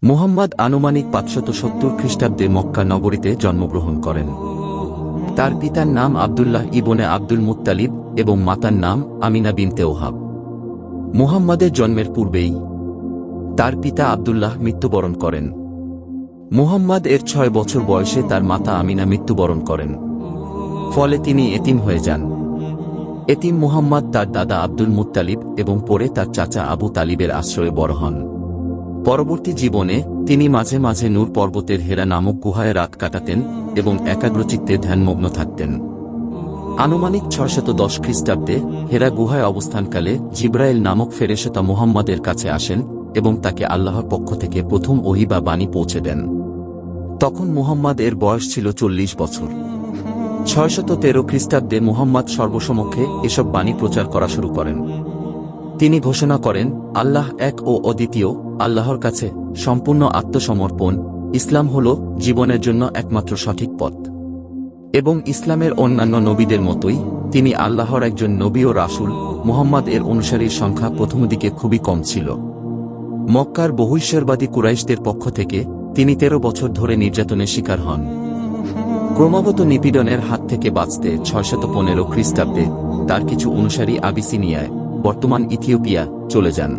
মুহাম্মদ আনুমানিক ৫৭০ খ্রিস্টাব্দে মক্কা নগরীতে জন্মগ্রহণ করেন। তার পিতার নাম আব্দুল্লাহ ইবনে আব্দুল মুত্তালিব এবং মাতার নাম আমিনা বিনতে ওহাব। মুহাম্মাদের জন্মের পূর্বেই তার পিতা আব্দুল্লাহ মৃত্যুবরণ করেন। মুহাম্মদ এর ৬ বছর বয়সে তার মাতা আমিনা মৃত্যুবরণ করেন, ফলে তিনি এতিম হয়ে যান। এতিম মুহাম্মদ তার দাদা আব্দুল মুত্তালিব এবং পরে তার চাচা আবু তালিবের আশ্রয়ে বড় হন। পরবর্তী জীবনে তিনি মাঝে মাঝে নূর পর্বতের হেরা নামক গুহায় রাত কাটাতেন এবং একাগ্রচিত্তে ধ্যানমগ্ন থাকতেন। আনুমানিক ৬১০ খ্রিস্টাব্দে হেরা গুহায় অবস্থানকালে জিব্রাইল নামক ফেরেশতা মুহাম্মদের কাছে আসেন এবং তাকে আল্লাহর পক্ষ থেকে প্রথম ওহী বা বাণী পৌঁছে দেন। তখন মুহাম্মদ এর বয়স ছিল ৪০ বছর। ৬১৩ খ্রিস্টাব্দে মুহাম্মদ সর্বসমক্ষে এসব বাণী প্রচার করা শুরু করেন। তিনি ঘোষণা করেন, আল্লাহ এক ও অদ্বিতীয়, আল্লাহর কাছে সম্পূর্ণ আত্মসমর্পণ, ইসলাম হল জীবনের জন্য একমাত্র সঠিক পথ। এবং ইসলামের অন্যান্য নবীদের মতোই তিনি আল্লাহর একজন নবী ও রাসূল। মুহাম্মদ এর অনুসারীর সংখ্যা প্রথম দিকে খুবই কম ছিল। মক্কার বহুঈশ্বরবাদী কুরাইশদের পক্ষ থেকে তিনি ১৩ বছর ধরে নির্যাতনের শিকার হন। ক্রমাগত নিপীড়নের হাত থেকে বাঁচতে ৬১৫ খ্রিস্টাব্দে তার কিছু অনুসারী আবিসিনিয়ায়, বর্তমান ইথিওপিয়া, চলে যান।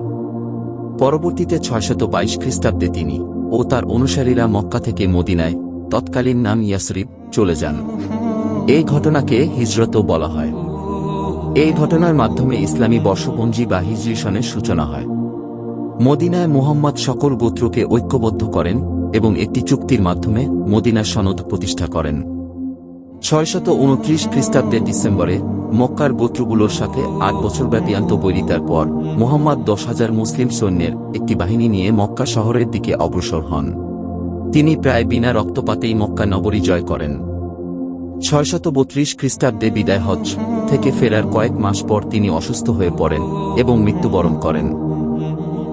পরবর্তীতে ৬২২ খ্রিস্টাব্দে তিনি ও তার অনুসারীরা মক্কা থেকে মদিনায়, তৎকালীন নাম ইয়াসরিব, চলে যান। এই ঘটনাকে হিজরতও বলা হয়। এই ঘটনার মাধ্যমে ইসলামী বর্ষপঞ্জি বা হিজরি সনের সূচনা হয়। মদিনায় মুহাম্মদ সকল গোত্রকে ঐক্যবদ্ধ করেন এবং একটি চুক্তির মাধ্যমে মদিনার সনদ প্রতিষ্ঠা করেন। ৬২৯ খ্রিস্টাব্দের ডিসেম্বরে মক্কার গোত্রগুলোর সাথে ৮ বছরব্যাপী আন্তঃবৈরিতার পর মুহাম্মদ ১০,০০০ মুসলিম সৈন্যের একটি বাহিনী নিয়ে মক্কা শহরের দিকে অগ্রসর হন। তিনি প্রায় বিনা রক্তপাতেই মক্কা নগরী জয় করেন। ৬৩২ খ্রিস্টাব্দে বিদায় হজ্জ থেকে ফেরার কয়েক মাস পর তিনি অসুস্থ হয়ে পড়েন এবং মৃত্যুবরণ করেন।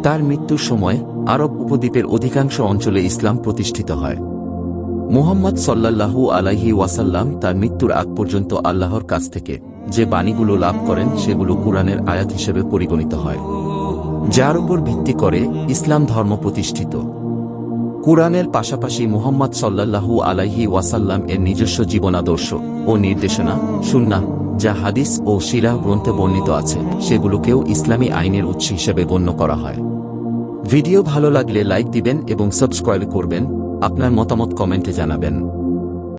তার মৃত্যুর সময় আরব উপদ্বীপের অধিকাংশ অঞ্চলে ইসলাম প্রতিষ্ঠিত হয়। মুহাম্মদ সাল্লাল্লাহু আলাইহি ওয়াসাল্লাম তার মৃত্যুর আগ পর্যন্ত আল্লাহর কাছ থেকে যে বাণীগুলো লাভ করেন সেগুলো কুরআনের আয়াত হিসেবে পরিগণিত হয়, যার উপর ভিত্তি করে ইসলাম ধর্ম প্রতিষ্ঠিত। কুরআনের পাশাপাশি মুহাম্মদ সাল্লাল্লাহু আলাইহি ওয়াসাল্লাম এর নিজস্ব জীবনাদর্শ ও নির্দেশনা সুন্নাহ, যা হাদিস ও সিরাহ গ্রন্থে বর্ণিত আছে, সেগুলোকেও ইসলামী আইনের উৎস হিসেবে গণ্য করা হয়। ভিডিও ভালো লাগলে লাইক দিবেন এবং সাবস্ক্রাইব করবেন। আপনার মতামত কমেন্টে জানাবেন।